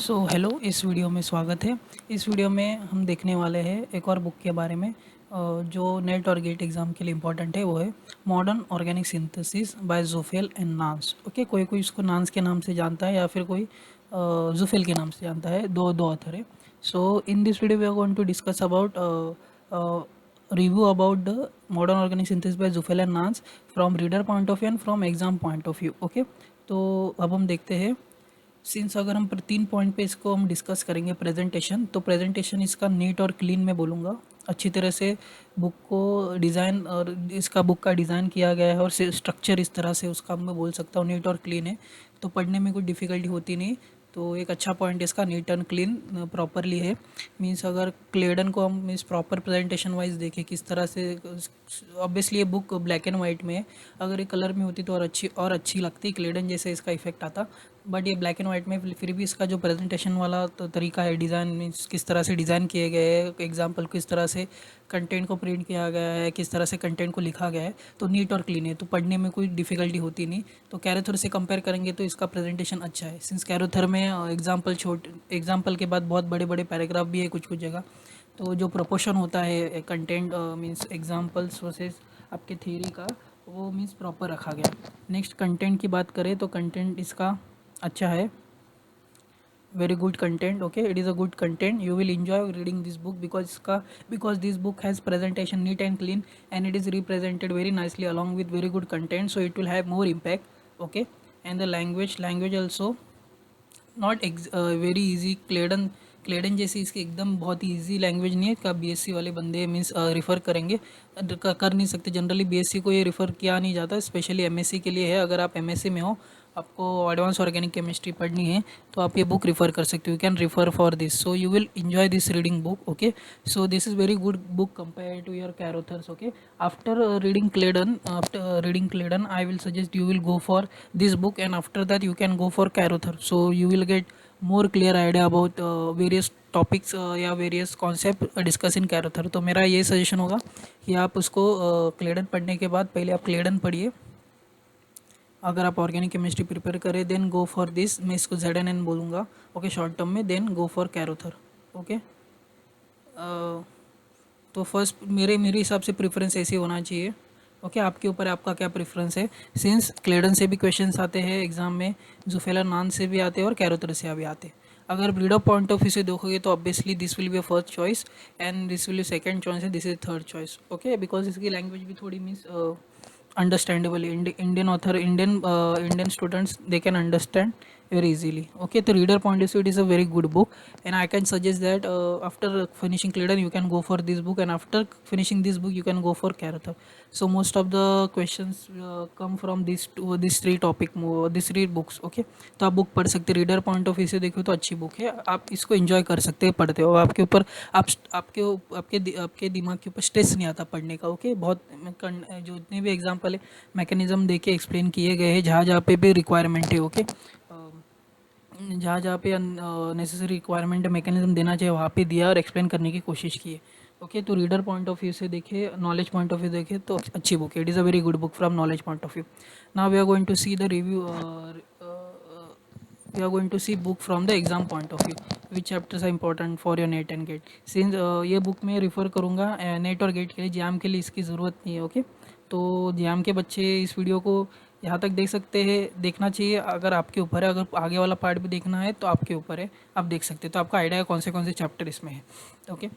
Hello, इस video में स्वागत है। इस वीडियो में हम देखने वाले हैं एक और बुक के बारे में जो नेट और गेट एग्ज़ाम के लिए इम्पोर्टेंट है। वो है modern organic synthesis by Zweifel and Nantz. Okay, कोई कोई इसको नांस के नाम से जानता है या फिर कोई ज़ोफेल के नाम से जानता है। दो दो ऑथर है। So in this video we are going to discuss about review about the modern organic synthesis by Zweifel and Nantz from reader point of view and from exam point of view. Okay, तो अब हम देखते हैं। Since अगर हम 3 point पे इसको हम डिस्कस करेंगे प्रेजेंटेशन, तो प्रेजेंटेशन इसका नीट और क्लीन में बोलूँगा। अच्छी तरह से बुक को डिज़ाइन और इसका बुक का डिज़ाइन किया गया है और स्ट्रक्चर इस तरह से उसका मैं बोल सकता हूँ नीट और क्लीन है, तो पढ़ने में कोई डिफ़िकल्टी होती नहीं। तो एक अच्छा पॉइंट इसका नीट एंड क्लीन प्रॉपरली है। मीन्स अगर क्लेडन को हम मीन्स प्रॉपर प्रेजेंटेशन वाइज देखें किस तरह से, ऑब्वियसली ये बुक ब्लैक एंड वाइट में है। अगर ये कलर में होती तो और अच्छी लगती, क्लेडन जैसे इसका इफेक्ट आता। बट ये ब्लैक एंड वाइट में फिर भी इसका जो प्रेजेंटेशन वाला तो तरीका है, डिज़ाइन मीन्स किस तरह से डिज़ाइन किए गए हैं, एग्जाम्पल किस तरह से कंटेंट को प्रिंट किया गया है, किस तरह से कंटेंट को लिखा गया है, तो नीट और क्लीन है, तो पढ़ने में कोई डिफ़िकल्टी होती नहीं। तो कैरोथर से कंपेयर करेंगे तो इसका प्रेजेंटेशन अच्छा है। सिंस कैरोथर में एग्जाम्पल के बाद बहुत बड़े बड़े पैराग्राफ भी है कुछ कुछ जगह, तो जो प्रोपोर्शन होता है कंटेंट मीन्स एग्जाम्पल्स वर्सेस आपके थ्योरी का, वो मीन्स प्रॉपर रखा गया। नेक्स्ट कंटेंट की बात करें तो कंटेंट इसका अच्छा है, very good content. Okay, it is a good content, you will enjoy reading this book because this book has presentation neat and clean, and it is represented very nicely along with very good content, so it will have more impact. Okay, and the language also not very easy. Clayden जैसी इसकी एकदम बहुत ही easy language नहीं है का BSc वाले बंदे means refer करेंगे, कर नहीं सकते। जनरली बीएससी को ये रिफ़र किया नहीं जाता, स्पेशली एमएससी के लिए है। अगर आप एमएससी में हो, आपको एडवांस ऑर्गेनिक केमिस्ट्री पढ़नी है, तो आप ये बुक रिफ़र कर सकते हो। You can refer for this, so you will enjoy this reading book. Okay, so this is very good book compared to your carothers. Okay, after reading Claydon, I will suggest you will go for this book, and after that you can go for carothers, so you will get more clear idea about various topics या various concept discuss in कैरोथर। तो मेरा ये suggestion होगा कि आप उसको क्लेडन पढ़ने के बाद पहले आप क्लेडन पढ़िए। अगर आप ऑर्गेनिक केमिस्ट्री प्रिपेयर करें देन गो फॉर दिस, मैं इसको ZNN बोलूँगा। ओके, शॉर्ट टर्म में, देन गो फॉर कैरोथर। ओके, तो फर्स्ट मेरे हिसाब से प्रेफरेंस ऐसे होना चाहिए। ओके, आपके ऊपर है आपका क्या प्रेफरेंस है। सिंस क्लेडन से भी क्वेश्चंस आते हैं एग्जाम में, जुफेलर नान से भी आते हैं और कैरोथर से भी आते हैं। अगर ब्रीडर पॉइंट ऑफ व्यू से देखोगे तो obviously this will be a first choice and this will be second choice and this is third choice. Okay, because इसकी लैंग्वेज भी थोड़ी means understandable, Indian author, Indian students they can understand very easily. Okay, the reader point of view, it is a very good book, and I can suggest that after finishing Claydon you can go for this book, and after finishing this book you can go for Caratha. So most of the questions come from these three these three books. Okay, तो आप book पढ़ सकते हैं। Reader point of view से देखो तो अच्छी book है, आप इसको एंजॉय कर सकते हैं पढ़ते हो। आपके ऊपर आपके दिमाग के ऊपर स्ट्रेस नहीं आता पढ़ने का। ओके, बहुत जो जितने भी एग्जाम्पल है मैकेनिज्म दे के एक्सप्लेन किए गए हैं, जहाँ जहाँ पे भी रिक्वायरमेंट है। ओके, जहाँ जहाँ पे नेसेसरी रिक्वायरमेंट मैकेनिज्म देना चाहिए वहाँ पे दिया और एक्सप्लेन करने की कोशिश की है। ओके, तो रीडर पॉइंट ऑफ व्यू से देखे, नॉलेज पॉइंट ऑफ व्यू देखे तो अच्छी बुक है। It is a very good book from knowledge point of view. Now we are going to see the review, we are going to see book from the exam point of view, which chapters are important for your NET and GATE. Since ये book में refer करूँगा NET और GATE के लिए, jam के लिए इसकी ज़रूरत नहीं है। ओके, तो जैम के बच्चे इस वीडियो को यहाँ तक देख सकते हैं, देखना चाहिए। अगर आपके ऊपर है, अगर आगे वाला पार्ट भी देखना है तो आपके ऊपर है, आप देख सकते हैं। तो आपका आइडिया है कौन से चैप्टर इसमें है। ओके,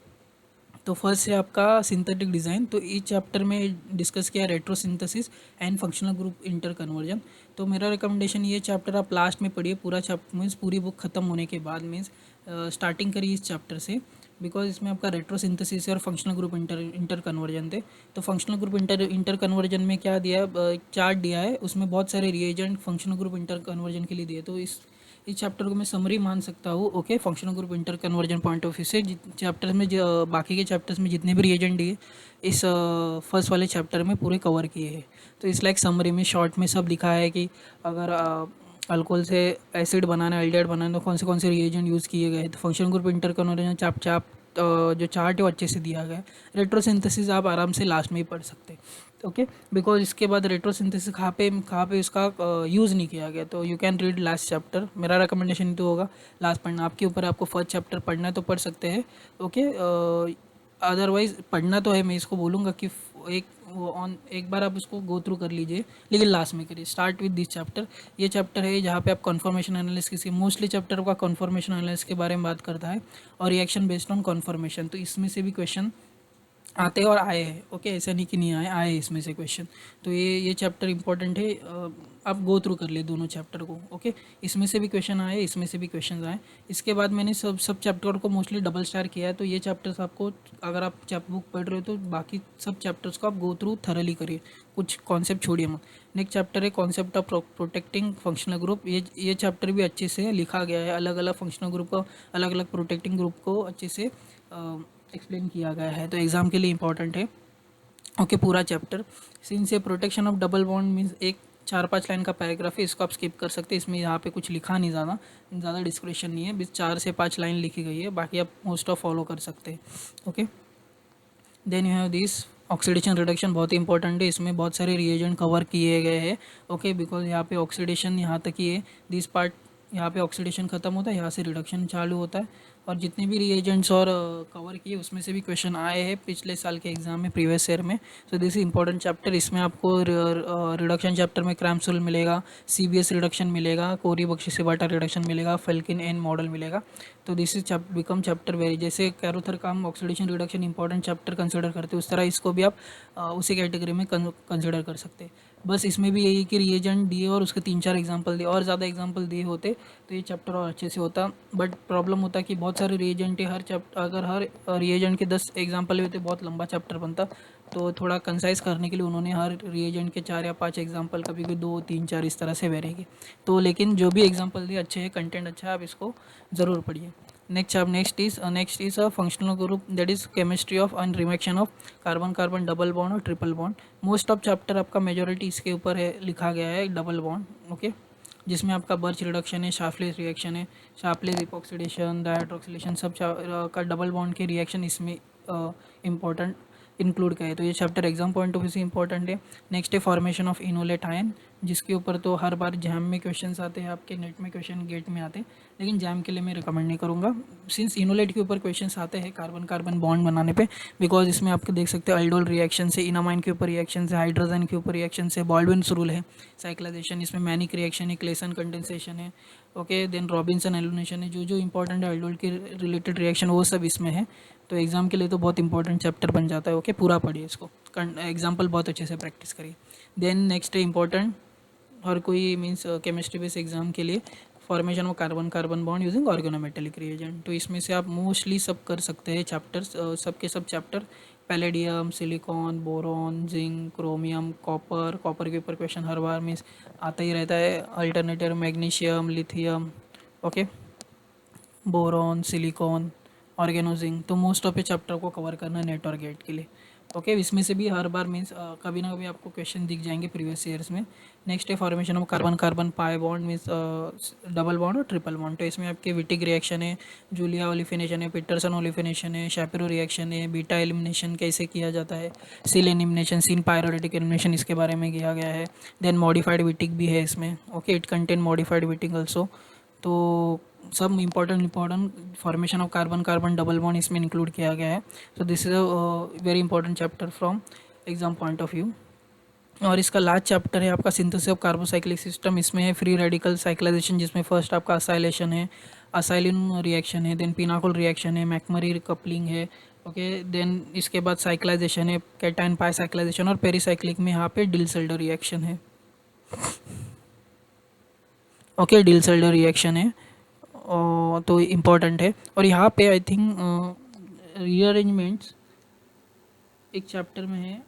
तो फर्स्ट है आपका सिंथेटिक डिज़ाइन। तो इस चैप्टर में डिस्कस किया retro synthesis and functional group inter conversion. तो मेरा रिकमेंडेशन ये चैप्टर आप लास्ट में पढ़िए, पूरा चैप्टर मीन्स पूरी बुक खत्म होने के बाद, मीन्स स्टार्टिंग करिए इस चैप्टर से, बिकॉज इसमें आपका रेट्रो सिंथेसिस और फंक्शनल ग्रुप इंटर कन्वर्जन थे। तो फंक्शनल ग्रुप इंटर कन्वर्जन में क्या दिया है, चार्ट दिया है, उसमें बहुत सारे reagent functional group inter conversion के लिए दिए। तो इस चैप्टर को मैं समरी मान सकता हूँ। Okay, functional group inter conversion point of view से चैप्टर में बाकी के चैप्टर्स में जितने भी रिएजेंट दिए इस फर्स्ट वाले चैप्टर में पूरे कवर किए हैं। तो इस लाइक समरी में शॉर्ट में सब लिखा है कि अगर अल्कोहल से एसिड बनाना, एल्डिहाइड बनाना, तो कौन से रिएजेंट यूज़ किए गए। तो फंक्शनल ग्रुप इंटर कन्वर्जन जो चार्ट है वो अच्छे से दिया गया है। रेट्रोसिंथेसिस आप आराम से लास्ट में ही पढ़ सकते हैं। ओके, बिकॉज इसके बाद रेट्रोसिंथेसिस कहाँ पे इसका यूज़ नहीं किया गया। तो you can read last chapter, मेरा रिकमेंडेशन तो होगा लास्ट पढ़ना, आपके ऊपर, आपको फर्स्ट चैप्टर पढ़ना है तो पढ़ सकते हैं। ओके, अदरवाइज पढ़ना तो है, मैं इसको बोलूँगा कि एक बार आप इसको गो थ्रू कर लीजिए, लेकिन लास्ट में करिए। स्टार्ट विद दिस चैप्टर, ये चैप्टर है जहाँ पे आप कन्फर्मेशन एनालिसिस की, मोस्टली चैप्टर का कन्फर्मेशन एनालिसिस के बारे में बात करता है और रिएक्शन बेस्ड ऑन कन्फर्मेशन। तो इसमें से भी क्वेश्चन आते हैं और आए हैं। ओके, ऐसा नहीं कि नहीं आए, आए इसमें से क्वेश्चन। तो ये चैप्टर इंपॉर्टेंट है, आप गो थ्रू कर लिए दोनों चैप्टर को। ओके, इसमें से भी क्वेश्चन आए, इसमें से भी क्वेश्चन आए। इसके बाद मैंने सब चैप्टर को मोस्टली डबल स्टार किया है। तो ये चैप्टर्स आपको, अगर आप चैप्टर बुक पढ़ रहे हो तो बाकी सब चैप्टर्स को आप गो थ्रू थरली करिए, कुछ कॉन्सेप्ट छोड़िए मत। नेक्स्ट चैप्टर है concept of protecting functional group. ये चैप्टर भी अच्छे से लिखा गया है, अलग अलग फंक्शनल ग्रुप को, अलग अलग प्रोटेक्टिंग ग्रुप को अच्छे से एक्सप्लेन किया गया है। तो एग्ज़ाम के लिए इंपॉर्टेंट है। ओके, पूरा chapter since A protection of double bond means एक 4-5 लाइन का पैराग्राफ है, इसको आप स्किप कर सकते हैं। इसमें यहाँ पे कुछ लिखा नहीं, ज़्यादा डिस्क्रिप्शन नहीं है, बस 4 से 5 लाइन लिखी गई है, बाकी आप मोस्ट ऑफ फॉलो कर सकते हैं। Okay, then you have this oxidation reduction, बहुत ही इंपॉर्टेंट है। इसमें बहुत सारे रिएजेंट कवर किए गए हैं। ओके, बिकॉज यहाँ पे ऑक्सीडेशन यहाँ तक ही है, दिस पार्ट यहाँ पे ऑक्सीडेशन खत्म होता है, यहाँ से रिडक्शन चालू होता है। और जितने भी रिएजेंट्स और कवर किए उसमें से भी क्वेश्चन आए हैं पिछले साल के एग्जाम में, प्रीवियस ईयर में। So this is important chapter. इसमें आपको रिडक्शन चैप्टर में क्रैम्सुल मिलेगा, CBS रिडक्शन मिलेगा, कोरी बख्शी-सिबाटा रिडक्शन मिलेगा, फेल्किन एन मॉडल मिलेगा। तो this is become chapter very, जैसे कैरोथर का हम oxidation reduction important chapter consider करते हैं, उस तरह इसको भी आप उसी कैटेगरी में कंसिडर कर सकते हैं। बस इसमें भी यही कि रिएजेंट दिए और उसके 3-4 एग्जाम्पल दिए, और ज़्यादा एग्जाम्पल दिए होते तो ये चैप्टर और अच्छे से होता। बट प्रॉब्लम होता कि बहुत सारे रिएजेंट है, अगर हर रिएजेंट के 10 एग्जाम्पल होते बहुत लंबा चैप्टर बनता। तो थोड़ा कंसाइज करने के लिए उन्होंने हर रिएजेंट के 4 या 5 एग्जाम्पल, कभी भी 2, 3, 4 इस तरह से वेरी की। तो लेकिन जो भी एग्जाम्पल दिए अच्छे हैं, कंटेंट अच्छा है, आप इसको ज़रूर पढ़िए। Next is a functional group, that is chemistry of and reaction of carbon carbon double bond और triple bond. Most of chapter आपका मेजोरिटी इसके ऊपर है, लिखा गया है डबल बॉन्ड। ओके, जिसमें आपका बर्च रिडक्शन है, शार्पलेस रिएक्शन है, शार्पलेस इपॉक्सीडेशन, डायहाइड्रोक्सिलेशन, सब का डबल बॉन्ड के रिएक्शन इसमें इंपॉर्टेंट इंक्लूड किया है। तो ये chapter exam point of view से इंपॉर्टेंट है। नेक्स्ट है फॉर्मेशन ऑफ इनोलेट आयन, जिसके ऊपर तो हर बार जैम में क्वेश्चंस आते हैं, आपके नेट में क्वेश्चन गेट में आते हैं, लेकिन जैम के लिए मैं रिकमेंड नहीं करूँगा सिंस इनोलेट के ऊपर क्वेश्चंस आते हैं कार्बन कार्बन बॉन्ड बनाने पे। बिकॉज इसमें आपको देख सकते हैं अल्डोल रिएक्शन से, इनामाइन के ऊपर रिएक्शन से, हाइड्रोजन के ऊपर रिएक्शन से, बॉल्डविन्स रूल है, साइक्लाइजेशन, इसमें मैनिक रिएक्शन है, क्लेसन कंडेंसेशन है। ओके, देन रॉबिन्सन एलिमिनेशन है, जो इंपॉर्टेंट है अल्डोल के रिलेटेड रिएक्शन वो सब इसमें है। तो एग्जाम के लिए तो बहुत इंपॉर्टेंट चैप्टर बन जाता है। ओके, पूरा पढ़िए इसको, एग्जाम्पल बहुत अच्छे से प्रैक्टिस करिए। देन नेक्स्ट है इंपॉर्टेंट, हर कोई मीन्स केमिस्ट्री बेस एग्जाम के लिए, formation of carbon carbon bond using organometallic reagent. तो इसमें से आप मोस्टली सब कर सकते हैं चैप्टर्स, सब के सब chapter, palladium, silicon, boron, zinc, chromium, copper के ऊपर क्वेश्चन हर बार मीन्स आता ही रहता है, alternative magnesium, lithium, okay, boron, silicon, organozinc. तो मोस्ट ऑफ ये चैप्टर को कवर करना है नेट और गेट के लिए। ओके, इसमें से भी हर बार मीन्स कभी ना कभी आपको क्वेश्चन दिख जाएंगे प्रीवियस ईयर्स में। नेक्स्ट है formation of carbon carbon pi bond means double bond और ट्रिपल बॉन्ड। तो इसमें आपके विटिक रिएक्शन है, जूलिया ओलिफिनेशन है, पीटरसन ओलिफिनेशन है, शैपिरो रिएक्शन है, बीटा एलिमिनेशन कैसे किया जाता है, सिल एलिमिनेशन, सिन पायरोटिक एलिमिनेशन, इसके बारे में किया गया है। देन मॉडिफाइड विटिक भी है इसमें। Okay, it contain modified Wittig also. तो सब important formation of carbon carbon double bond इसमें इंक्लूड किया गया है। So this is a very important chapter from exam point of view. और इसका लास्ट चैप्टर है आपका सिंथेसिस ऑफ कार्बोसाइक्लिक सिस्टम। इसमें है फ्री रेडिकल साइक्लाइजेशन, जिसमें फर्स्ट आपका असाइलेशन है, असाइलिन रिएक्शन है, देन पिनाकोल रिएक्शन है, मैकमरी कपलिंग है। ओके, देन इसके बाद साइक्लाइजेशन है, कैटायन पाई साइक्लाइजेशन, और पेरीसाइक्लिक में यहाँ पे डिल्सल्डर रिएक्शन है। ओके, डिल्सल्डर रिएक्शन है, तो इम्पॉर्टेंट है। और यहाँ पे आई थिंक रीअरेंजमेंट्स एक चैप्टर में है,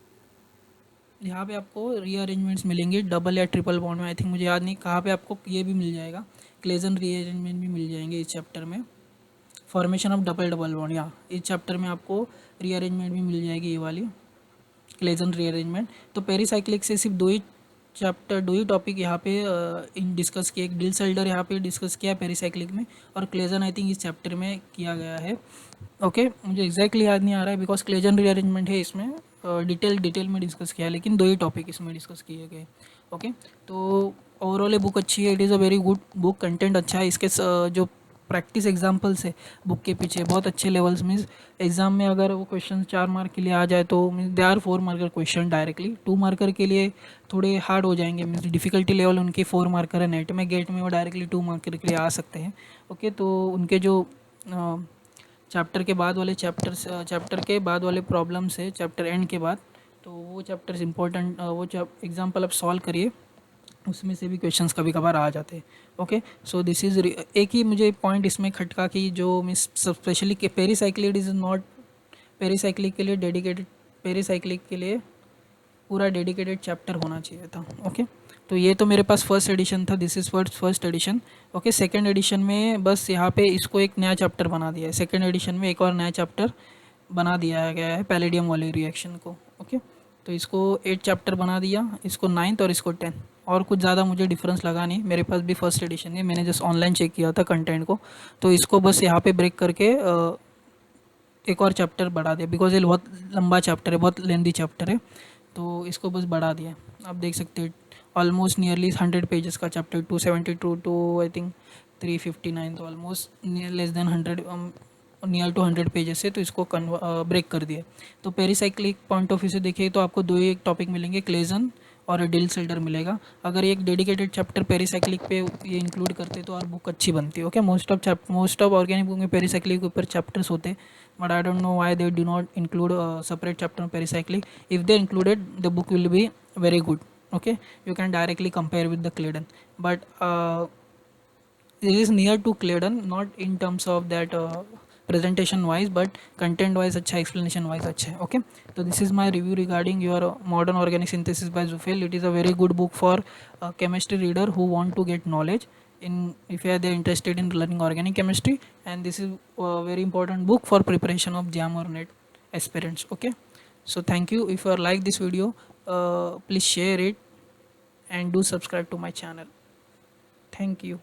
यहाँ पे आपको रीअरेंजमेंट्स मिलेंगे डबल या ट्रिपल बॉन्ड में। आई थिंक मुझे याद नहीं कहाँ पे आपको ये भी मिल जाएगा, क्लेजन रीअरेंजमेंट भी मिल जाएंगे इस चैप्टर में। Formation of double double bond, या इस चैप्टर में आपको रीअरेंजमेंट भी मिल जाएगी, ये वाली क्लेजन रीअरेंजमेंट। तो पेरीसाइक्लिक से सिर्फ दो ही टॉपिक यहाँ पे डिस्कस किए, एक डिल्सल्डर यहाँ पे डिस्कस किया पेरीसाइक्लिक में, और क्लेजन आई थिंक इस चैप्टर में किया गया है। ओके, मुझे एग्जैक्टली याद नहीं आ रहा है बिकॉज क्लेजन रीअरेंजमेंट है इसमें, डिटेल में डिस्कस किया है, लेकिन 2 ही टॉपिक इसमें डिस्कस किए गए। ओके, तो ओवरऑल ये बुक अच्छी है, it is a very good book, content अच्छा है, इसके जो प्रैक्टिस एग्जाम्पल्स है बुक के पीछे बहुत अच्छे लेवल्स, मीन्स एग्जाम में अगर वो क्वेश्चन 4 मार्क के लिए आ जाए तो means they are 4 marker question directly, 2 marker के लिए थोड़े हार्ड हो जाएंगे, मीन्स डिफिकल्टी लेवल उनके 4 मार्कर है, नेट में गेट में वो डायरेक्टली 2 मार्कर के लिए आ सकते हैं। ओके, तो उनके जो चैप्टर के बाद वाले चैप्टर के बाद वाले प्रॉब्लम्स है चैप्टर एंड के बाद, तो वो चैप्टर्स इंपॉर्टेंट, वो एग्जाम्पल आप सॉल्व करिए, उसमें से भी क्वेश्चंस कभी कभार आ जाते हैं। ओके, सो दिस इज़ एक ही मुझे पॉइंट इसमें खटका कि जो मिस स्पेशली के पेरीसाइक्लिक इज़ नॉट, पेरीसाइक्लिक के लिए डेडिकेटेड, पेरीसाइक्लिक के लिए पूरा डेडिकेटेड चैप्टर होना चाहिए था। ओके, तो ये तो मेरे पास फर्स्ट एडिशन था, this is first edition. Okay, second edition में बस यहाँ पे इसको एक नया चैप्टर बना दिया है, सेकंड एडिशन में एक और नया चैप्टर बना दिया गया है पैलेडियम वाले रिएक्शन को। ओके, तो इसको 8 चैप्टर बना दिया, इसको 9th और इसको 10th, और कुछ ज़्यादा मुझे डिफरेंस लगा नहीं, मेरे पास भी फर्स्ट एडिशन है, मैंने जस्ट ऑनलाइन चेक किया था कंटेंट को, तो इसको बस यहाँ पे ब्रेक करके एक और चैप्टर बढ़ा दिया, बिकॉज ये बहुत लंबा चैप्टर है, बहुत लेंदी चैप्टर है, तो इसको बस बढ़ा दिया। आप देख सकते हैं ऑलमोस्ट नियरली 100 पेजेस का चैप्टर, 272 टू आई थिंक 359, तो almost less than 100, near to 100 pages है, तो इसको ब्रेक कर दिया। तो पेरीसाइक्लिक पॉइंट ऑफ व्यू से देखिए तो आपको 2 ही एक टॉपिक मिलेंगे, क्लेजन और डिल्सल्डर मिलेगा। अगर एक डेडिकेटेड चैप्टर पेरीसाइक्लिक पे ये इंक्लूड करते तो और बुक अच्छी बनती है। Okay, most of organic book में पेरीसाइक्लिक के ऊपर चैप्टर्स होते, but I don't know why they do not include separate chapter on pericyclic. If they included, the book will be very good. Okay, you can directly compare with the Claydon, but it is near to Claydon, not in terms of that presentation wise, but content wise अच्छा, explanation wise अच्छा है। Okay, so this is my review regarding your modern organic synthesis by Zufel. It is a very good book for chemistry reader who want to get knowledge in, if they are interested in learning organic chemistry, and this is a very important book for preparation of JAM or NET aspirants. Okay, so thank you. If you like this video, please share it and do subscribe to my channel. Thank you.